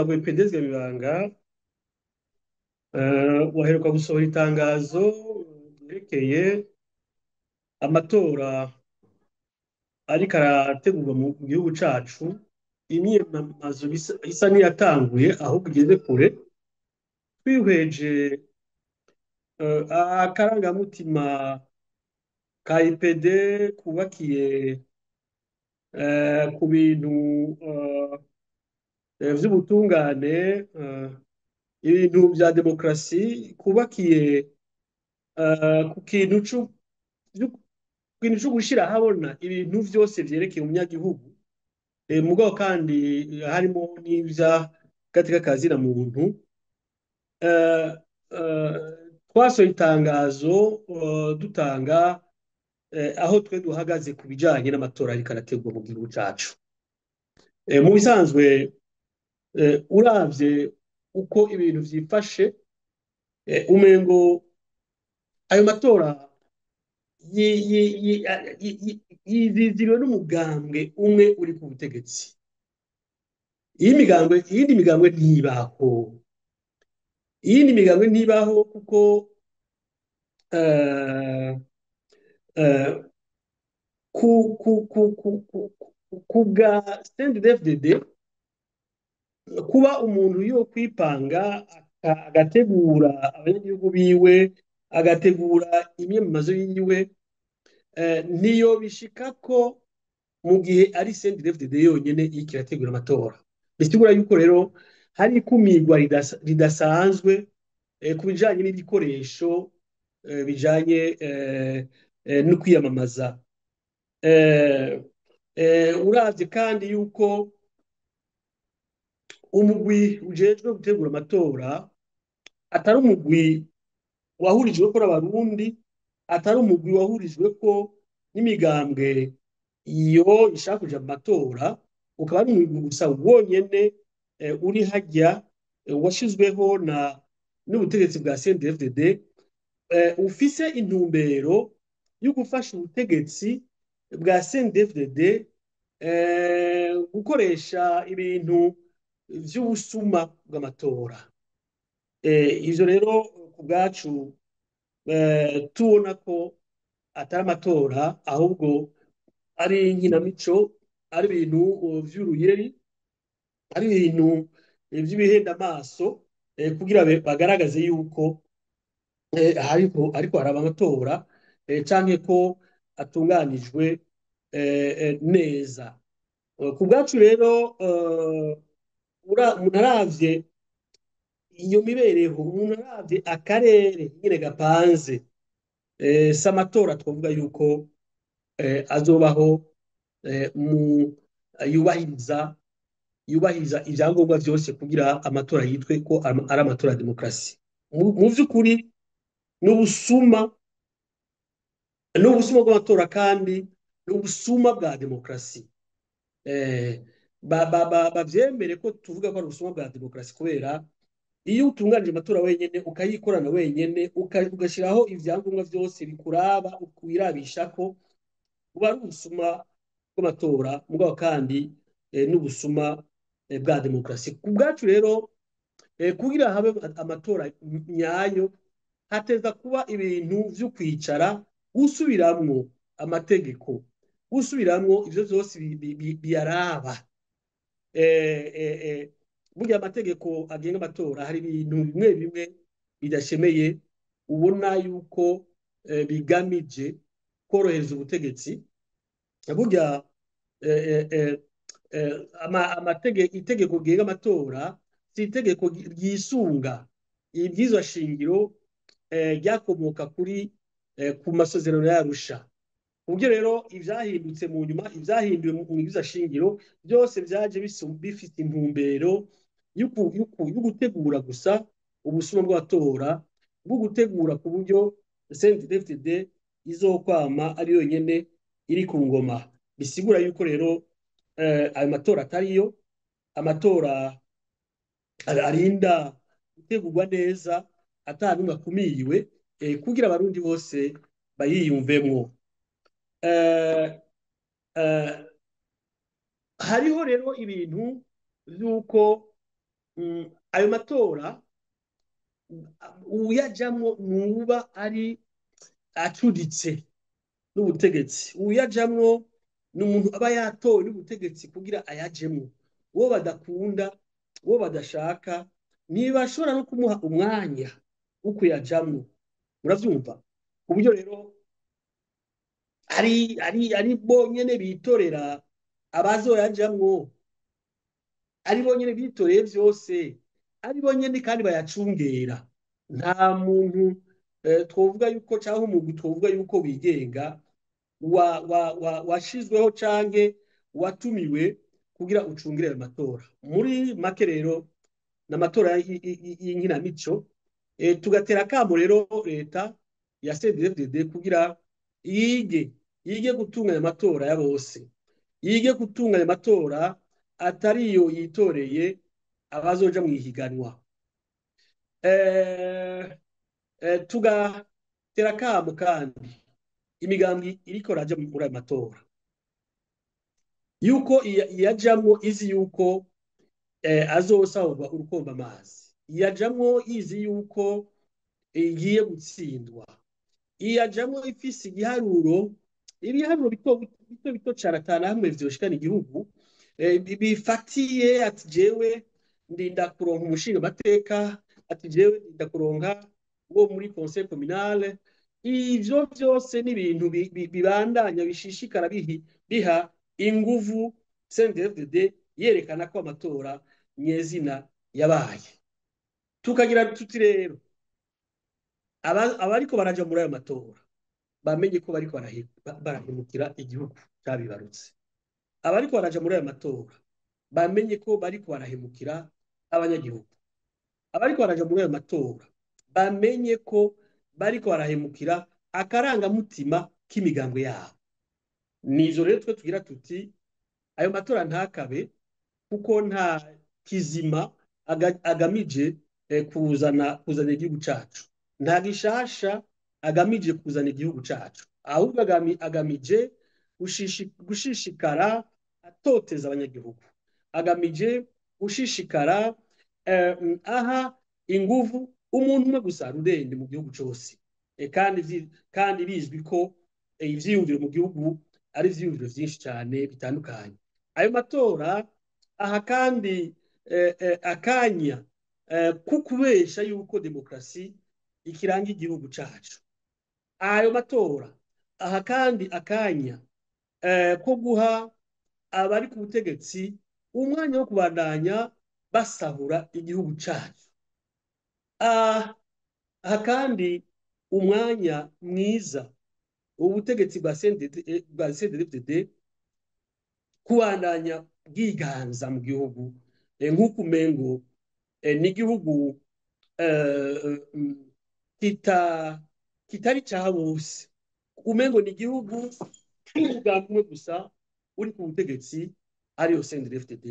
bwa Pedeze Bibanga waheruka gusohora itangazo ryerekeye amatora ariko arategurwa mu gihugu cacu. Imyiyamamazo isa n'iyatanguye ahubwo igeze kure. Twihweje akarangamutima ka IPD kubakiye ku bintu vy'ubutungane, ibintu vya demokarasi, kubakiye ku kintu co gushira ahabona ibintu vyose vyerekeye umunyagihugu, mugabo kandi harimo n'ivyagateka ka zina muntu. Twasohoye itangazo dutanga aho twe duhagaze ku bijanye n'amatora ariko arategurwa mu gihugu cacu. Mu bisanzwe uravye uko ibintu vyifashe, umengo ayo matora yiziziriwe n'umugambwe umwe uri ku butegetsi. Iyindi migambwe ntibaho. Iyindi migambwe ntibaho kuko ku bwa CNDD-FDD, kuba umuntu yo kwipanga agategura abanyagihugu biwe, agategura imyamamazo yiwe, niyo bishika ko mu gihe ari CNDD-FDD yonyene iriko irategura amatora. Bisigura yuko rero hari ikumirwa ridasanzwe ku bijanye n'ibikoresho bijanye no kwiyamamaza. Uravye kandi yuko umugwi ujejwe gutegura amatora atari umugwi wahurijweko n'abarundi, atari umugwi wahurijweko n'imigambwe iyo ishaka kuja mu matora, ukaba ari umugwi gusa wonyene uri harya washizweho n'ubutegetsi bwa CNDD-FDD, ufise intumbero yo gufasha ubutegetsi bwa CNDD-FDD gukoresha ibintu vy'ubusuma bw'amatora. Ivyo rero ku bwacu tubona ko atari amatora, ahubwo ari inkinamico, ari ibintu vy'uruyeri, ari ibintu vy'ibihenda amaso, kugira bagaragaze yuko ariko haraba amatora canke ko atunganijwe neza. Ku bwacu rero umuntu aravye iyo mibereho, umuntu aravye akarere nyene gapanze, si amatora twovuga yuko azobaho yubahiriza ivyangombwa vyose kugira amatora yitwe ko ari amatora ya demokarasi. Mu vy'ukuri n'ubusuma bw'amatora, kandi n'ubusuma bwa demokarasi. Bavyemere ko tuvuga ko ari ubusuma bwa demokarasi, kubera iyo utunganije amatora wenyene, ukayikorana wenyene, ugashiraho ivyangombwa vyose bikuraba, ukwirabishako, buba ari ubusuma bw'amatora, mugabo kandi n'ubusuma bwa demokarasi. Ku bwacu rero, kugira habe amatora nyayo, hateza kuba ibintu vyo kwicara gusubiramwo amategeko, gusubiramwo ivyo vyose biyaraba. Burya amategeko agenga amatora hari ibintu bimwe bimwe bidashemeye, ubona yuko bigamije korohereza ubutegetsi. Burya itegeko rigenga amatora si itegeko ryisunga ibwirizwa shingiro ryakomoka ku masezerano y'Arusha. Ubwo rero ivyahindutse mu nyuma, ivyahinduwe mu bwirizwa shingiro, byose vyaje bifite intumbero yo gutegura gusa ubusuma bw'amatora, bwo gutegura ku buryo CNDD-FDD izokwama ari yonyene iri ku ngoma. Bisigura yuko rero ayo matora atariyo, amatora arinda gutegurwa neza ata numwe akumiriwe, kugira abarundi bose bayiyumvemwo. Hariho rero ibintu vy'uko ayo matora uyajamwo nuba ari acuditse n'ubutegetsi, uyajamwo ni umuntu aba yatowe n'ubutegetsi kugira ayajemwo. Uwo badakunda, uwo badashaka, ntibashobora no kumuha umwanya wo kuyajamwo. Muravyumva? Ku buryo rero ari bonyene bitorera abazoyajamwo, ari bonyene bitoreye vyose, ari bonyene kandi bayacungera. Nta muntu twovuga yuko canke umugwi twovuga yuko wigenga washizweho canke watumiwe kugira ucungire ayo matora. Muri make rero n'amatora y'inkinamico, tugatera akamo rero leta ya CNDD-FDD kugira yige gutunganya amatora ya bose, yige gutunganya amatora atariyo yitoreye abazoja mu ihiganwa. Tugatera akamo kandi imigambi iriko raja muri ayo matora yuko iyajamwo izi yuko azosahurwa urukomba amazi, iyajamwo izi yuko igiye gutsindwa, iyajamwo ifise ibiharuro bito cane atana hamwe vyoshikana igihugu, bifatiye ati jewe ndinda kuronka umushinga amateka, ati jewe ndinda kuronka uwo muri conseil communal. Ivyo vyose ni ibintu bibandanya bishishikara biha inguvu CNDD-FDD yerekana ko amatora nyezina yabaye. Tukagira tuti rero abariko baraja muri ayo matora bamenye ko bariko barahemukira igihugu cabibarutse. Abariko baraja muri ayo matora bamenye ko bariko barahemukira abanyagihugu. Abariko baraja muri ayo matora bamenye ko bariko barahemukira akarangamutima k'imigambwe yabo. Nizo rero twe tugira tuti ayo matora ntakabe, kuko nta kizima agamije kuzana igihugu cacu, nta gishasha agamije kuzana igihugu cacu, ahubwo agamije gushishikara atoteza abanyagihugu, agamije gushishikara aha inguvu umuntu umwe gusa rudende mu gihugu cose, kandi bizwi ko ivyiyumviro mu gihugu ari ivyiyumviro vyinshi cyane bitandukanye. Ayo matora aha kandi akanya ko kubesha yuko demokrasi ikiranga igihugu cacu. Ayo matora aha kandi akanya ko guha abari ku butegetsi umwanya wo kubandanya basahura igihugu cacu. Aha kandi umwanya mwiza ubutegetsi bwa CNDD-FDD kubandanya bwiganza mu gihugu, nk'uko umengo n'igihugu kitari ca bose, umengo ni igihugu c'umugambi umwe gusa uri ku butegetsi ariyo CNDD-FDD.